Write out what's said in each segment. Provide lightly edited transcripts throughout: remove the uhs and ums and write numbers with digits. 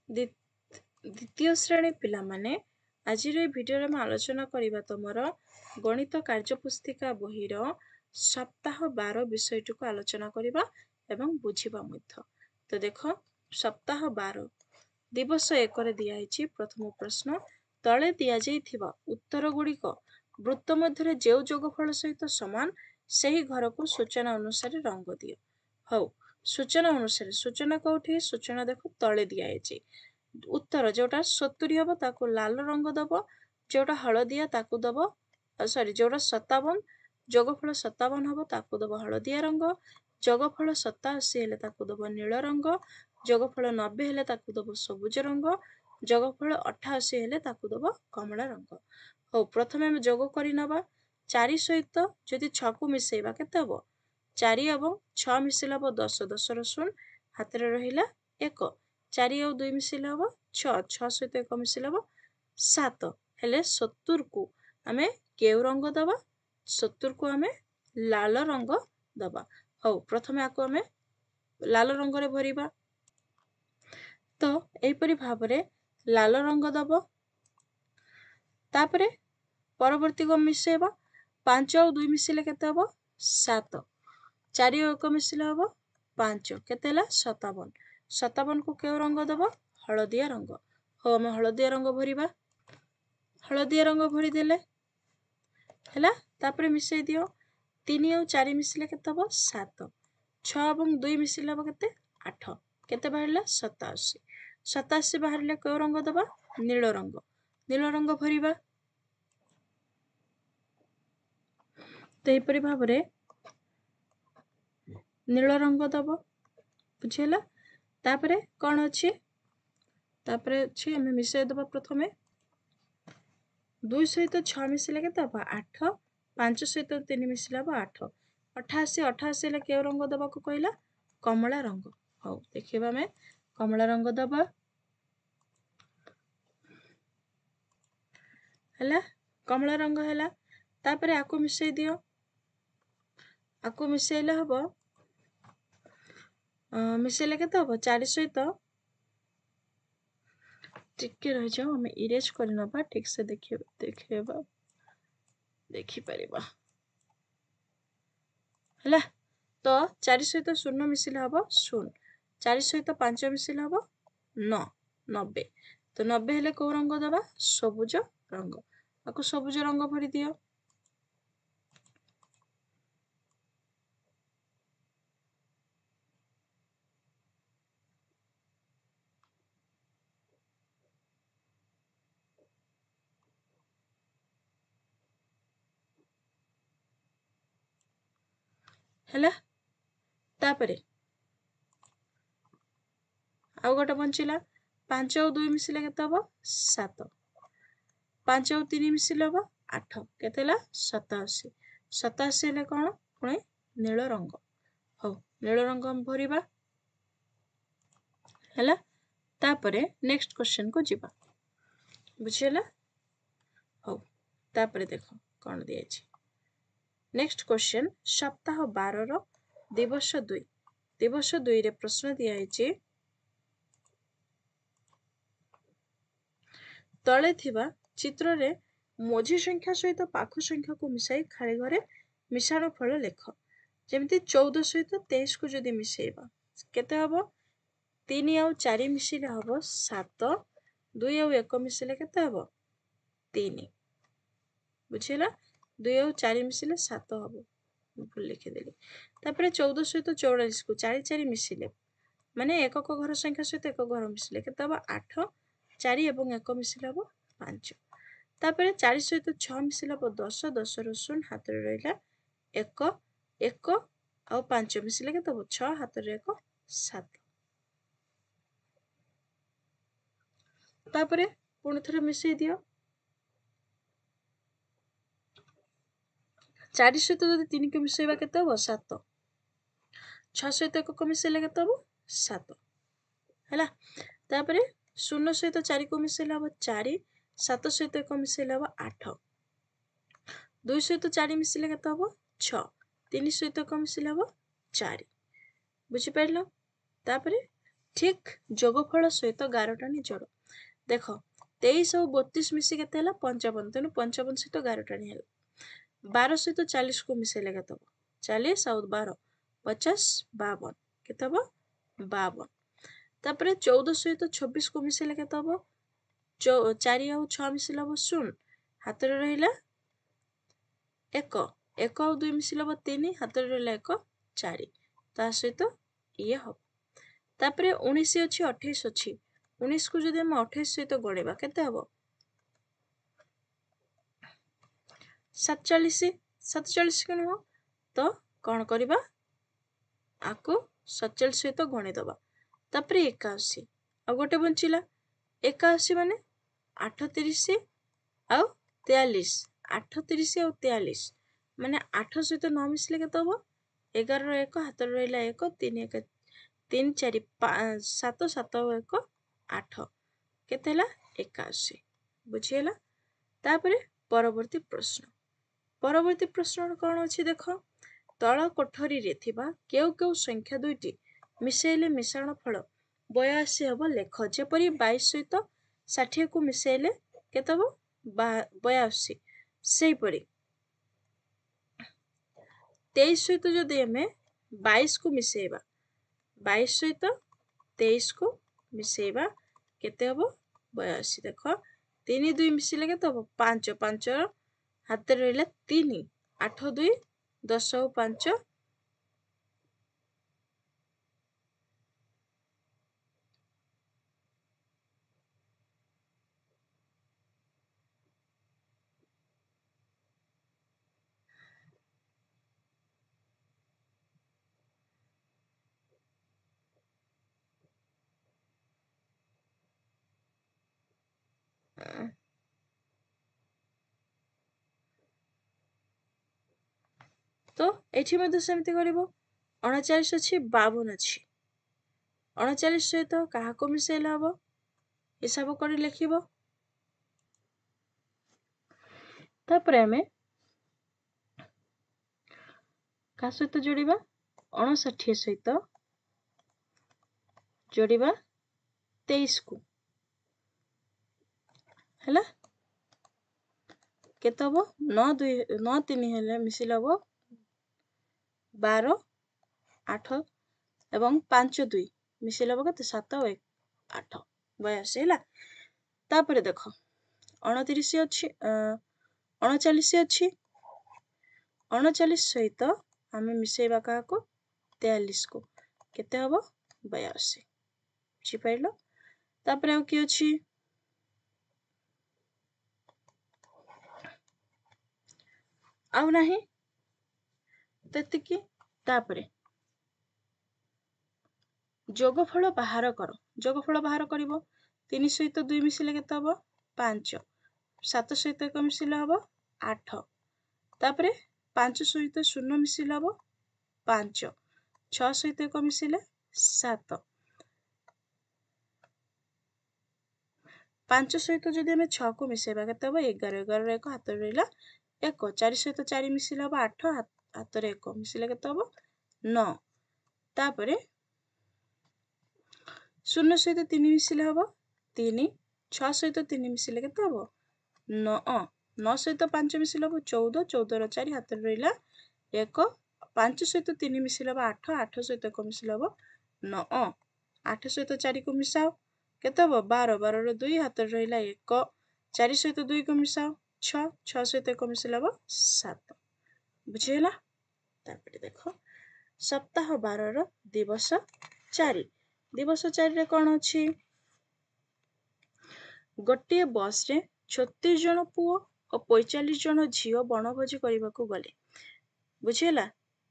द्वितीय श्रेणी पिला माने आज भिडियो में आलोचना करबा तुमर गणित कार्यपुस्तिका बहिर सप्ताह 12 विषयटी को आलोचना करबा एवं बुझिबा मध्य। तो देख सप्ताह 12 दिवस 1 रे दिया हिची प्रथम प्रश्न तले दिया जाइथिबा उत्तर गुड़िक वृत्त मध्य जो जोगफल सहित समान सही घर को सूचना अनुसार रंग दियो। हौ सूचना अनुसार सूचना कौटी सूचना देखो तले दिया हिची उत्तर जोटा 70 हम ताको लाल रंग दब जोटा हलदिया ताको दब सॉरी जोटा 57 जोगफल 57 हम ताको दब हलदिया रंग जोगफल 87 हेले ताको दब नील रंग जोगफल 90 हेले ताको दब सबुज रंग जोगफल 88 हेले ताको दब कमला रंग। हो प्रथमे हम जोग करि नबा 4 सहित जदि 6 को मिसेइबा केते हबो 4 एवं 6 मिसेले हबो 10 10 रो शून्य हाथ रे रहिला 1 4 और 2 मिसेले हबो 6 6 सहित 1 मिसेले हबो 7 हेले 70 को आमे केउ रंग दबा 70 को आमे लाल रंग दबा। हो प्रथमे आको आमे लाल रंग रे भरिबा तो एपरि भाबरे लाल रंग दबो तापरे परवर्ती को मिसेबा 5 और 2 मिसेले केते हबो 7 4 और 1 मिसेले हबो 5 केते हला 57 57 को केउ रंग दबो हलदिया रंग। हो हम हलदिया रंग भरिबा हलदिया रंग भरि देले हैला तापरे मिसेइ दियो 3 और 4 मिसेले केते हबो 7 6 और 2 मिसेले हबो केते 8 केते बाहरला 87 87 बाहरले केउ रंग दबा नील रंग भरिबा तो एपरि भाबरे नील रंग दबो बुझिला तापरे कोन अछि तापरे अछि हम मिसेइ दबा प्रथमे 2 सहित 6 मिसेले केते हबो 8 5 सहित 3 मिसेले हबो 8 88 88 हेले केउ रंग दबा को कहला कमला रंग। हो देखिबा में कमला रंग दबा हैला कमला रंग हैला तापरे आको मिसेइ दियो आको मिसेइले हबो मिसेइले केते हबो 4 सहित टिके रह जाओ हम इरेज कर नबा ठीक से देखिबा देखि परिबा हैला तो 4 सहित 0 मिसेले हबो 0 4 सहित 5 मिसेले हबो 9 90 तो 90 हेले को रंग दबा सबुज रंग आको सबुज रंग भरि दियो हैला तापरे आउ गोटे बंचिला 5 और 2 मिसेले केते हबो 7 5 और 3 मिसेले हबो 8 केते हला 87 87 हेले कोन पुणी नील रंग। हो नील रंग हम भरिबा हैला तापरे नेक्स्ट क्वेश्चन को जिबा बुझिला। हो तापरे देखो कोन दिया अछि नेक्स्ट क्वेश्चन सप्ताह 12 रो दिवस 2 रे प्रश्न दिया अछि तले थिबा चित्र रे मझी संख्या सहित पाख संख्या को मिसाई खाली घरे मिश्रण फल लेख जेमती 14 सहित 23 को जदि मिसेइबा केते हबो 3 और 4 मिसेले हबो 7 2 और 1 मिसेले केते हबो 3 बुझिला 2 और 4 मिसेले 7 हबो भूल लिखि देली तापरे 14 सहित 44 को 4 4 मिसेले माने एकक घर संख्या सहित एक घर मिसेले केते हबो 8 4 एवं 1 मिसेले हबो 5 तापरे 4 सहित 6 मिसेले हबो 10 10 रो शून्य हाथ रे रहिला 1 1 और 5 मिसेले केते हबो 6 हाथ रे 1 7 तापरे पुणी थरे मिसेइ दियो 4 सहित जदि 3 को मिसेइबा केते हबो 7 6 सहित 1 को मिसेले केते हबो 7 हैला तापरे 0 सहित 4 को मिसेले हबो 4 7 सहित 1 मिसेले हबो 8 2 सहित 4 मिसेले केते हबो 6 3 सहित 1 मिसेले हबो 4 बुझि परलो तापरे ठीक जोगफल सहित 11 जोड़ देख 23 और 32 मिसी केते हला 55 तेणु 55 सहित 11 है 12 सहित 40 को मिसेले केते हबो 40 और 12 50 52 केते हबो 52 तापरे 14 सहित 26 को मिसेले केते हबो 4 और 6 मिसेले हबो 0 हाथ रे रहिला 1 1 और 2 मिसेले हबो 3 हाथ रे रहिला 1 4 ता सहित ये हबो तापरे 19 अछि 28 अछि 19 को जदि हम 28 सहित गणिबा केते हबो 47 47 के नुह तो कौन करिबा आको 47 सहित गणि दबा तापरे 81 आ गोटे बंचिला 81 माने 38 ଆଉ 43 38 ଆଉ 43 ମାନେ 8 ସହିତ 9 ମିଶିଲେ କେତେ ହବ 11 ର 1 ହାତରେ ରହିଲା 1 3 1 3 4 5 7 7 ଆଉ 1 8 କେତେ ହେଲା 81 ବୁଝିହେଲା ତାପରେ ପରବର୍ତ୍ତୀ ପ୍ରଶ୍ନ କଣ ଅଛି ଦେଖ ତଳ କୋଠରୀରେ ଥିବା କେଉ କେଉ ସଂଖ୍ୟା ଦୁଇଟି ମିଶେଇଲେ ମିଶ୍ରଣ ଫଳ 82 ହେବ ଲେଖ ଯେପରି 22 ସହିତ 60 କୁ ମିଶେଇଲେ କେତେ ହବ 82 ସେଇପରି 23 ସହିତ ଯଦି ଆମେ 22 କୁ ମିଶେଇବା 22 ସହିତ 23 କୁ ମିଶେଇବା କେତେ ହବ 82 ଦେଖ 3 2 ମିଶିଲେ କେତେ ହବ 5 5 ହାତରେ ରହିଲା 3 8 2 10 ଆଉ 5 तो एठी मध्य सेमती करिवो 39 अछि 52 अछि 39 सहित काहाको मिसेइला हबो हिसाब करी लिखिबो तापरे हमें का सहित जोड़िबा 59 सहित जोड़िबा 23 को हैला केते हबो 9 2 9 3 हेले मिसिल हबो 12 8 एवं 5 2 मिसिल हबो केते 7 और 8 82 हैला तापरे देखो 29 अछि 39 अछि 39 सहित आमे मिसेइबा काको 43 को केते हबो 82 बुझी पाइलो तापरे आ कि अछि आउ नाही तेतिकी तापरे जोगफल बाहर करो जोगफल बाहर करिवो 3 सहित 2 मिसिले केते हबो 5 7 सहित 1 मिसिले हबो 8 तापरे 5 सहित 0 मिसिले हबो 5 6 सहित 1 मिसिले 7 5 सहित जदि हमें 6 को मिसेबा केते हबो 11 11 रे 1 हाथ रहिला 1 4 सहित 4 मिसिले हबो 8 हाथ रे 1 मिसिले केते हबो 9 तापरे 0 सहित 3 मिसिले हबो 3 6 सहित 3 मिसिले केते हबो 9 9 सहित 5 मिसिले हबो 14 14 रो 4 हाथ रहिला 1 5 सहित 3 मिसिले हबो 8 8 सहित 1 मिसिले हबो 9 8 सहित 4 को मिसाओ केते हबो 12 12 रो 2 हाथ रहिला 1 4 सहित 2 को मिसाओ 6 6 सहित 1 मिसिले हबो 7 बुझिहेला तापरे देखो सप्ताह 12 रो दिवस 4 दिवस 4 रे कोन अछि गोटे बस रे 36 जन पुओ और 45 जन झियो बनभोजी करबाकू गले बुझिहेला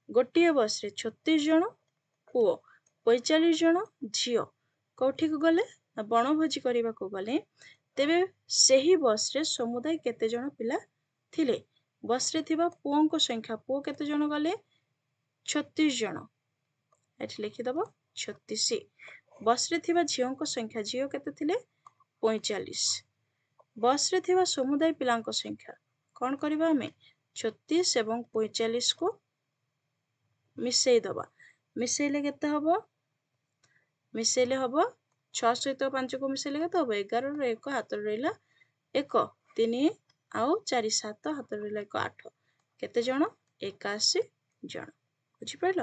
गोटे बस रे 36 जन पुओ 45 जन झियो कोठी को गले बनभोजी करबाकू गले तेबे सेही बस रे समुदाय केते जन पिला थिले बस रे थिबा पुओं को संख्या पुओ केते जन गले 36 जन एठी लिखि दबो 36 बस रे थिबा झियों को संख्या झियो केते थिले 45 बस रे थिबा समुदाय पिलांको संख्या कोन करबा हमें 36 एवं 45 को मिसेई दबा मिसेइले केते हबो मिसेले हम 6 सहित 5 को मिसेले केते हम 11 1 हाथ रहा 1 3 आउ 4 7 हाथ रहा 1 8 केते जण 81 जण बुझी पाइल।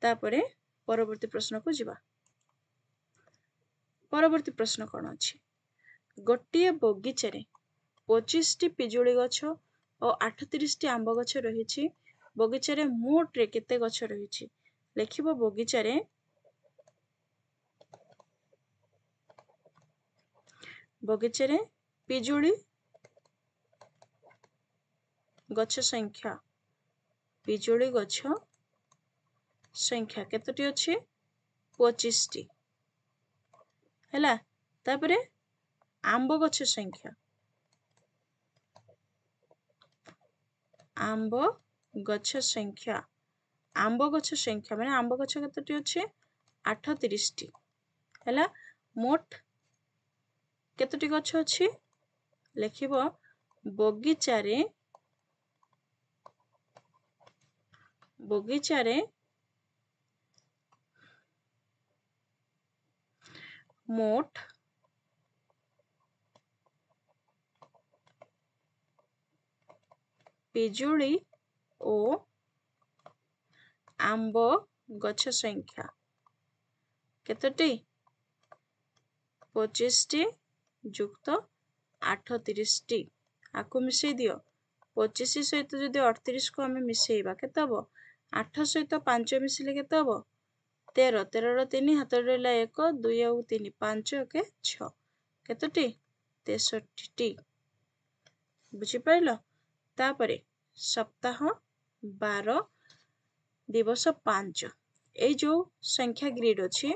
तापरे परवर्ती प्रश्न को जिबा। परवर्ती प्रश्न कौन अच्छी गोटे बगीचारे 25 टी पिजुली गछ और 38 टी आंब गछ रही बगीचारे मोट रे केते गछ रही लिखिबो बगीचारे पिजुली गछ संख्या पिजुली गछ संख्या केतोटी अछि 25 टी हैला। तापरे आंब गछ संख्या आंब गछ संख्या माने आंब गछ केतोटी अछि 38 टी हैला। मोट केतोटी गछ अछि लिखिबो बगीचारे मोट पिजुली ओ आंब गछ संख्या केतोटी 25 टी जुक्त 38 टी आकु मिसई दियो 25 सहित जदि 38 को हमें मिसेइबा केते हबो 8 सहित 5 मिसिले केते हबो 13 13 रो 3 हाथ रहला 1 2 और 3 5 के 6 केतोटी 63 टी बुझी पाइलो। तापरे सप्ताह 12 दिवस 5 ए जो संख्या ग्रिड अछि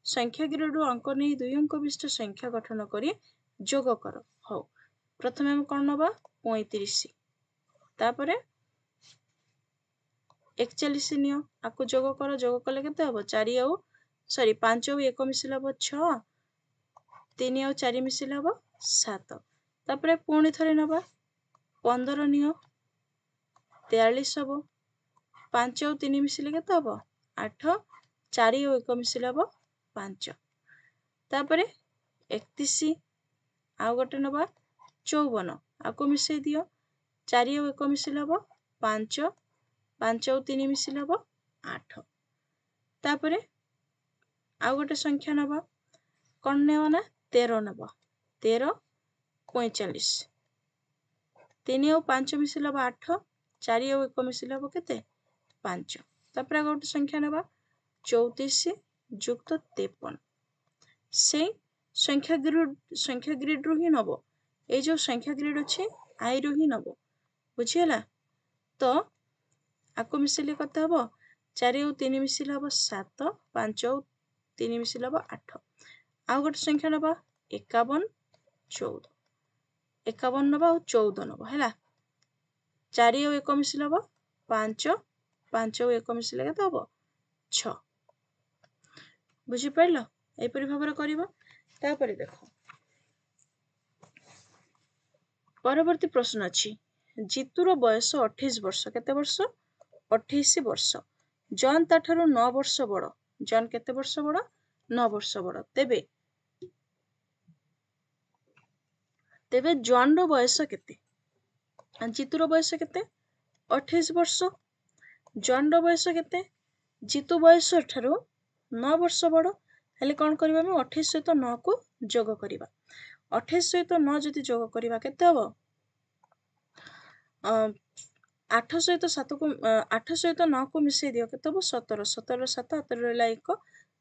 संख्या ग्रिड अंक नहीं 2 अंक विशिष्ट संख्या गठन करी जोग कर हो। प्रथमे हम कोन नबा 35 तापरे 41 नियो आकु जोग कले केते हबो 4 और 5 और 1 मिसिले हबो 6 3 और 4 मिसिले हबो 7 तापरे पुणी थरे नबा 15 नियो 43 हबो 5 और 3 मिसिले केते हबो 8 4 और 1 मिसिले हबो 5 तापरे 31 आउ गोटे नबा 54 आकु मिसई दियो 4 और 1 मिसिले हबो 5 5 और 3 मिसिले हबो 8 तापरे आउ गोटे संख्या नबा कोन नेबा ना 13 नबा 13 45 3 और 5 मिसिले हबो 8 4 और 1 मिसिले हबो केते 5 तापरे गोटे संख्या नबा 34 जुक्त 53 से संख्या ग्रिड रु ही नबो ए जो संख्या ग्रिड अछि आई रु ही नबो बुझियला। तो आको मिसिले कते हबो 4 और 3 मिसिले हबो 7 5 और 3 मिसिले हबो 8 आउ गोटे संख्या नबा 51 नबा और 14 नबा हैला 4 और 1 मिसिले हबो 5 5 और 1 मिसिले केते हबो 6 बुझी पाइलो ए परि भाबरे करिवो। तापरे देखो परवर्ती प्रश्न अछि जितुर बयस 28 वर्ष केते वर्ष 28 वर्ष जॉन ताठारु 9 वर्ष बड़ जॉन केते वर्ष बड़ 9 वर्ष बड़ तेबे जॉन रो बयस केते जितुर बयस केते 28 वर्ष जॉन रो बयस केते जितु बयस ठारू 9 वर्ष बड़ हेले कोन करबा हम 28 सहित 9 को जोग करिबा 28 सहित 9 जदि जोग करिबा केते हबो 8 सहित 7 को 8 सहित 9 को मिसई दियो केते हबो 17 17 7 हाथ रहला 1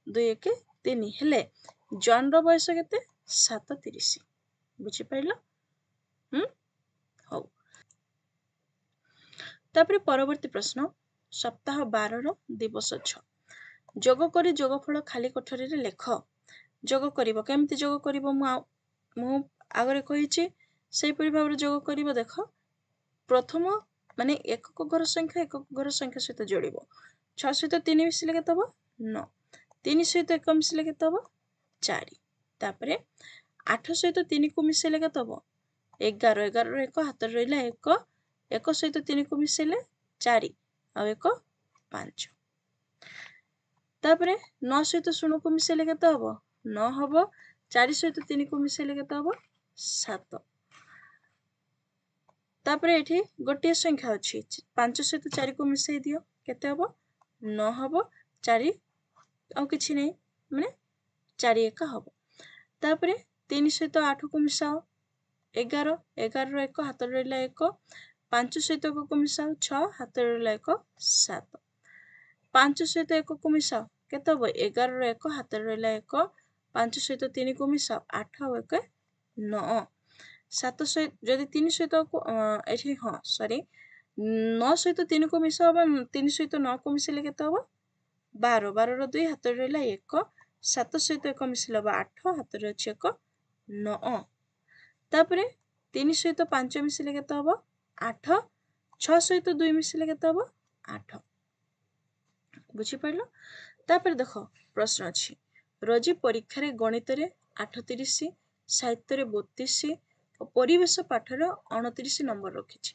2 1 3 हेले जॉन रो बयस केते 37 बुझी पाइलो हो। तापरे परवर्ती प्रश्न सप्ताह 12 रो दिवस 6 जोग करी जोगफल खाली कोठरी रे लेख जोग करिवो केमति जोग करिवो मु आगरे कहिछि सेहि परि भाबरे जोग करिवो देखो प्रथम माने एकक घर संख्या सहित जोड़िबो 6 सहित 3 मिसिले केते हबो 9 3 सहित 1 मिसिले केते हबो 4 तापरे 8 सहित 3 को मिसिले केते हबो 11 11 रो 1 हाथ रहला 1 1 सहित 3 को मिसिले 4 और 1 5 तापरे 9 सहित 0 को मिसेले केते हबो 9 हबो 4 सहित 3 को मिसेले केते हबो 7 तापरे एठी गोटे संख्या अछि 5 सहित 4 को मिसेई दियो केते हबो 9 हबो 4 आ किछि नै माने 4 1 हबो तापरे 3 सहित 8 को मिसाओ 11 11 रो 1 हाथ रहला 1 5 सहित 1 को मिसाओ 6 हाथ रहला 1 7 5 सहित 1 को मिसाओ केते हबो 11 रो 1 हाथ रहला 1 5 सहित 3 को मिसाओ 8 और 1 9 7 सहित जदि 3 सहित को एठी हां सॉरी 9 सहित 3 को मिसाओ 3 सहित 9 को मिसेले केते हबो 12 12 रो 2 हाथ रहला 1 7 सहित 1 मिसिले 8 हाथ रे अछि 1 9 तापरे 3 सहित 5 मिसिले केते हबो 8 6 सहित 2 मिसिले केते हबो 8 बुझी पड़लो तापर देखो प्रश्न अछि रोजी परीक्षा रे गणित रे 38 साहित्य रे 32 और परिवेश पाठ रे 29 नंबर रखिछि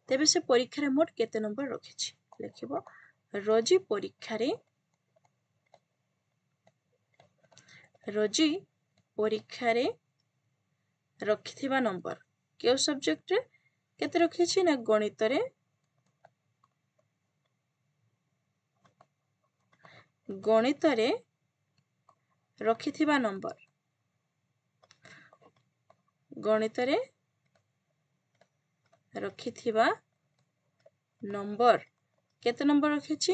तेबे से परीक्षा रे मोट केते नंबर रखिछि लिखिबो रोजी परीक्षा रे रखिथिबा नंबर केउ सब्जेक्ट रे केते रखिछि ना गणित रे रखिथिबा नंबर गणित रे रखिथिबा नंबर केते नंबर रखिछि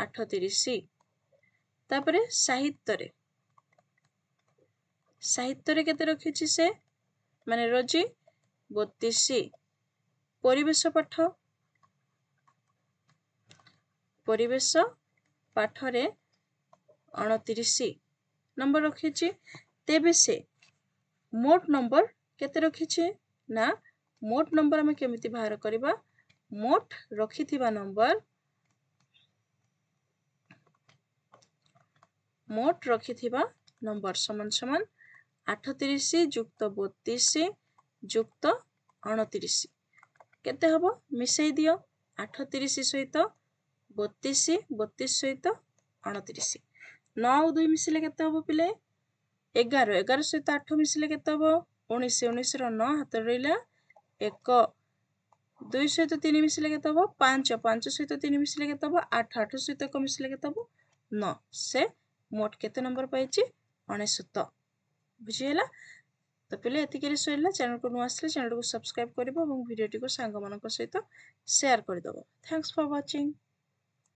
38 तापरे साहित्य रे केते रखिछि से माने रोजी 32 परिवेश पाठ रे 29 नंबर रखिछि तेबे से मोट नंबर केते रखिछि ना मोट नंबर हमें केमिति बाहर करबा मोट रखिथिबा नंबर समान समान 38 जुक्त 32 जुक्त 29 केते हबो मिसेई दियो 38 सहित 32 32 सहित 29 9 और 2 मिसिले केते हबो पिले 11 11 सहित 8 मिसिले केते हबो 19 19 रो 9 हाथ रहला 1 2 सहित 3 मिसिले केते हबो 5 5 सहित 3 मिसिले केते हबो 8 8 सहित 1 मिसिले केते हबो 9 से मोट केते नंबर पाइछि 69 बुझियला तो पिले एतिके सइला चैनल को नु आसले चैनल को सब्सक्राइब करबो और वीडियो को सांग मानक सहित शेयर कर दबो थैंक्स फॉर वाचिंग।